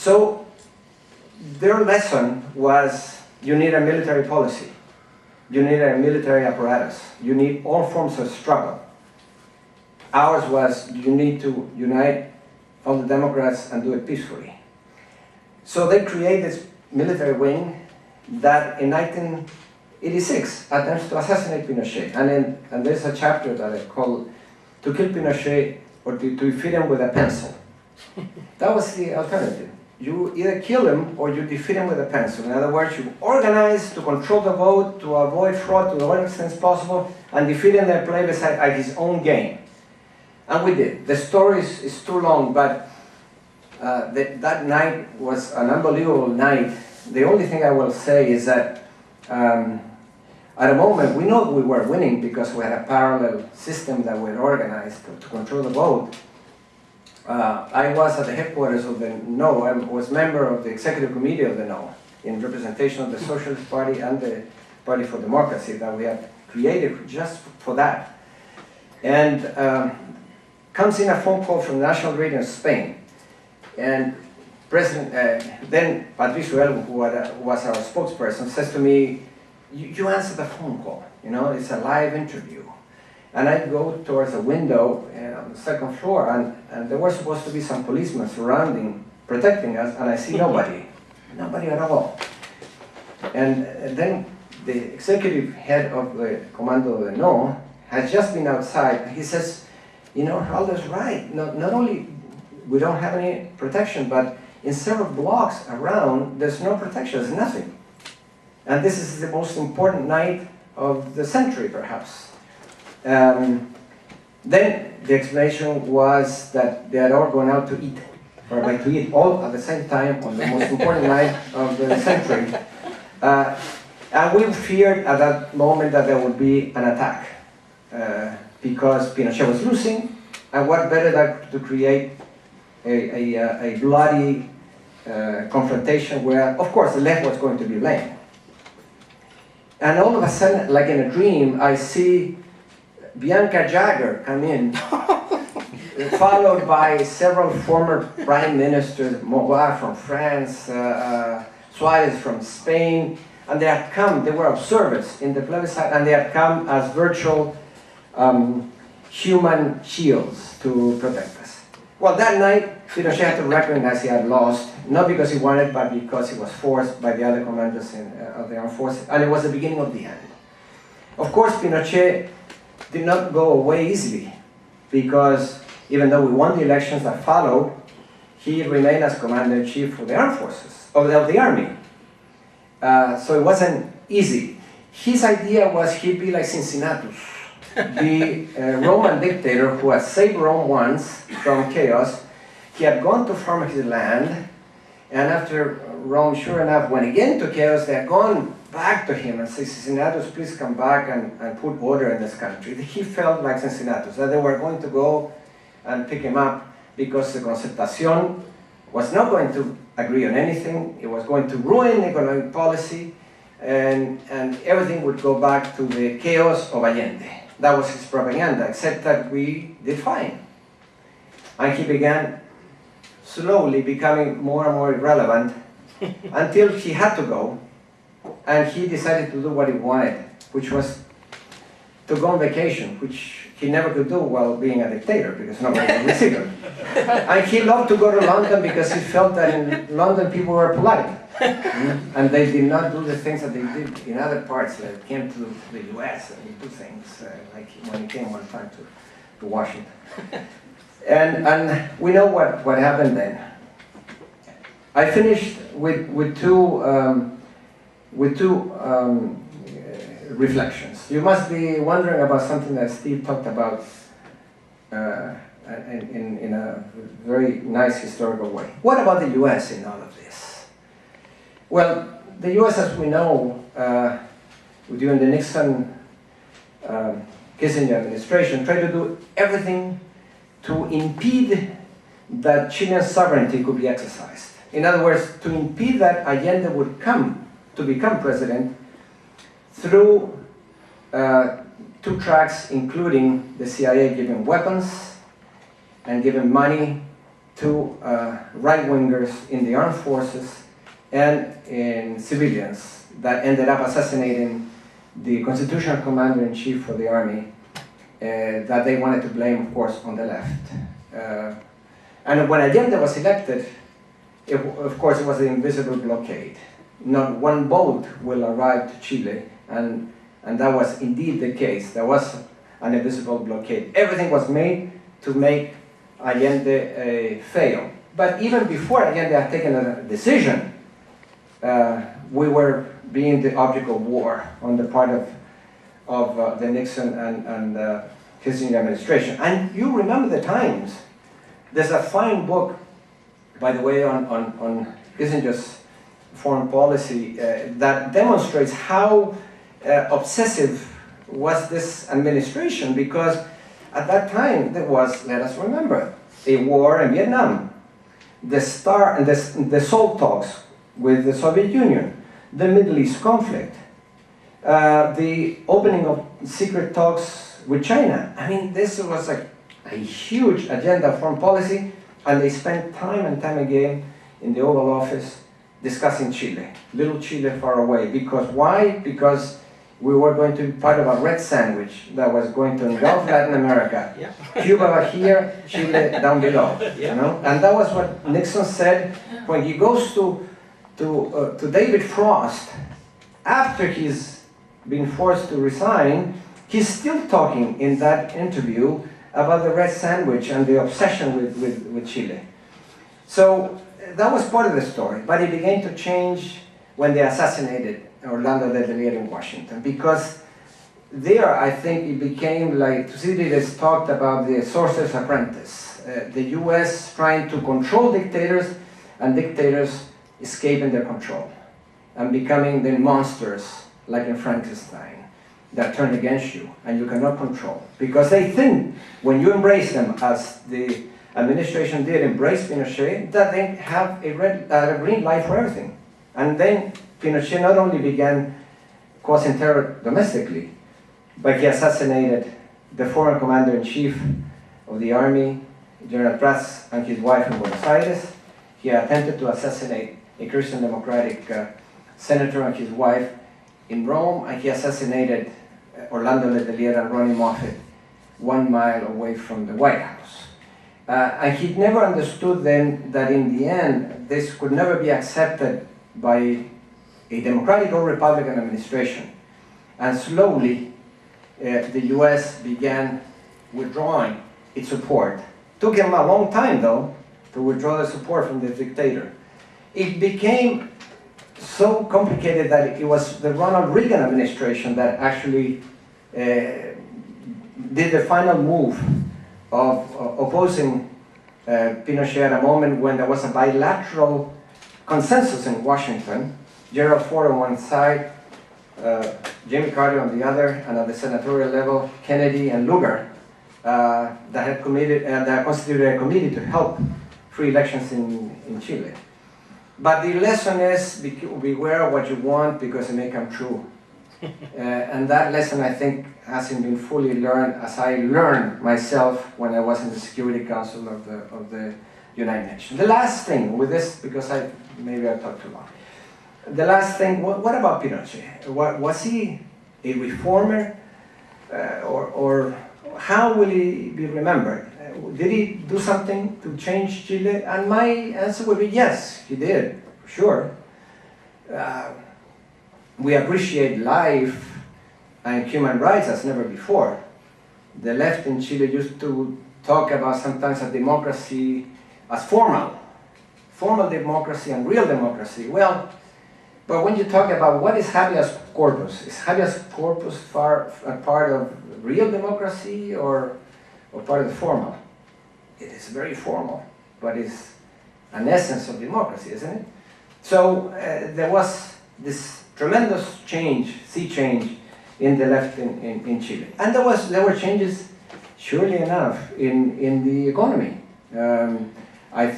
So their lesson was, you need a military policy, you need a military apparatus, you need all forms of struggle. Ours was, you need to unite all the Democrats and do it peacefully. So they created this military wing that in 1986 attempts to assassinate Pinochet. And there's a chapter that I call "To Kill Pinochet or to defeat him with a pencil." That was the alternative. You either kill him or you defeat him with a pencil. In other words, you organize to control the vote, to avoid fraud to the largest extent possible, and defeat him and play beside at his own game. And we did. The story is too long, but that night was an unbelievable night. The only thing I will say is that at a moment, we know we were winning because we had a parallel system that we had organized to control the vote. I was at the headquarters of the NO. I was member of the executive committee of the NO in representation of the Socialist Party and the Party for Democracy that we had created just for that. And comes in a phone call from the National Radio in Spain. And then Patricio, who was our spokesperson, says to me, you answer the phone call, you know, it's a live interview. And I go towards a window on the second floor, and there were supposed to be some policemen surrounding, protecting us, and I see nobody, nobody at all. And then the executive head of the Commando de No has just been outside. He says, you know, Aldo's right. Not only we don't have any protection, but in several blocks around, there's no protection, there's nothing. And this is the most important night of the century, perhaps. Then the explanation was that they had all gone out to eat, or like to eat all at the same time on the most important night of the century. And we feared at that moment that there would be an attack because Pinochet was losing, and what better than to create a bloody confrontation where, of course, the left was going to be blamed. And all of a sudden, like in a dream, I see Bianca Jagger come in, followed by several former prime ministers, Muñoz from France, Suarez from Spain, and they had come, they were observers in the plebiscite, and they had come as virtual human shields to protect us. Well, that night, Pinochet had to recognize he had lost, not because he wanted, but because he was forced by the other commanders of the armed forces, and it was the beginning of the end. Of course, Pinochet did not go away easily, because even though we won the elections that followed, he remained as commander-in-chief for the armed forces, of the army. So it wasn't easy. His idea was he'd be like Cincinnatus, the Roman dictator who had saved Rome once from chaos. He had gone to farm his land, and after Rome, sure enough, went again to chaos, they had gone back to him and said, Cincinnatus, please come back and put order in this country. He felt like Cincinnatus, that they were going to go and pick him up because the Concertación was not going to agree on anything. It was going to ruin economic policy, and everything would go back to the chaos of Allende. That was his propaganda, except that we did fine. And he began slowly becoming more and more irrelevant until he had to go, and he decided to do what he wanted, which was to go on vacation, which he never could do while being a dictator, because nobody would receive him. And he loved to go to London because he felt that in London people were polite. And they did not do the things that they did in other parts. They came to the US and do things, like when he came one time to Washington. And we know what happened then. I finished with two reflections. You must be wondering about something that Steve talked about in a very nice historical way. What about the US in all of this? Well, the US, as we know, during the Nixon Kissinger administration, tried to do everything to impede that Chilean sovereignty could be exercised. In other words, to impede that Allende would come to become president through two tracks, including the CIA giving weapons and giving money to right-wingers in the armed forces and in civilians that ended up assassinating the constitutional commander-in-chief for the army that they wanted to blame, of course, on the left. And when Allende was elected, of course, it was the invisible blockade. Not one boat will arrive to Chile, and that was indeed the case. There was an invisible blockade. Everything was made to make Allende fail. But even before Allende had taken a decision, we were being the object of war on the part of the Nixon and Kissinger administration. And you remember the times. There's a fine book, by the way, on Kissinger's foreign policy that demonstrates how obsessive was this administration, because at that time there was, let us remember, a war in Vietnam, the SALT talks with the Soviet Union, the Middle East conflict, the opening of secret talks with China. I mean, this was a huge agenda of foreign policy, and they spent time and time again in the Oval Office discussing Chile, little Chile far away. Because why? Because we were going to be part of a red sandwich that was going to engulf Latin America. Yeah. Cuba here, Chile down below. Yeah. You know? And that was what Nixon said when he goes to David Frost after he's been forced to resign. He's still talking in that interview about the red sandwich and the obsession with Chile. So that was part of the story, but it began to change when they assassinated Orlando Letelier in Washington, because there I think it became like, Thucydides talked about the sorcerer's apprentice, the US trying to control dictators and dictators escaping their control and becoming the monsters like in Frankenstein that turn against you and you cannot control, because they think when you embrace them, as the administration did embrace Pinochet, that they have a green light for everything. And then Pinochet not only began causing terror domestically, but he assassinated the former commander-in-chief of the army, General Prats, and his wife in Buenos Aires. He attempted to assassinate a Christian Democratic senator and his wife in Rome, and he assassinated Orlando Letelier and Ronnie Moffett 1 mile away from the White House. And he never understood then that in the end, this could never be accepted by a Democratic or Republican administration. And slowly, the US began withdrawing its support. Took him a long time, though, to withdraw the support from the dictator. It became so complicated that it was the Ronald Reagan administration that actually did the final move of opposing Pinochet at a moment when there was a bilateral consensus in Washington, Gerald Ford on one side, Jimmy Carter on the other, and at the senatorial level, Kennedy and Lugar, that had that constituted a committee to help free elections in Chile. But the lesson is, beware what you want because it may come true. And that lesson, I think, hasn't been fully learned as I learned myself when I was in the Security Council of the United Nations. The last thing with this, because maybe I talked too long. The last thing, what about Pinochet? Was he a reformer? Or how will he be remembered? Did he do something to change Chile? And my answer would be yes, he did, for sure. We appreciate life and human rights as never before. The left in Chile used to talk about sometimes a democracy as formal democracy and real democracy. Well, but when you talk about what is habeas corpus, is habeas corpus a part of real democracy or part of the formal? It is very formal, but it's an essence of democracy, isn't it? So there was this tremendous sea change in the left in Chile. And there were changes, surely enough, in the economy. I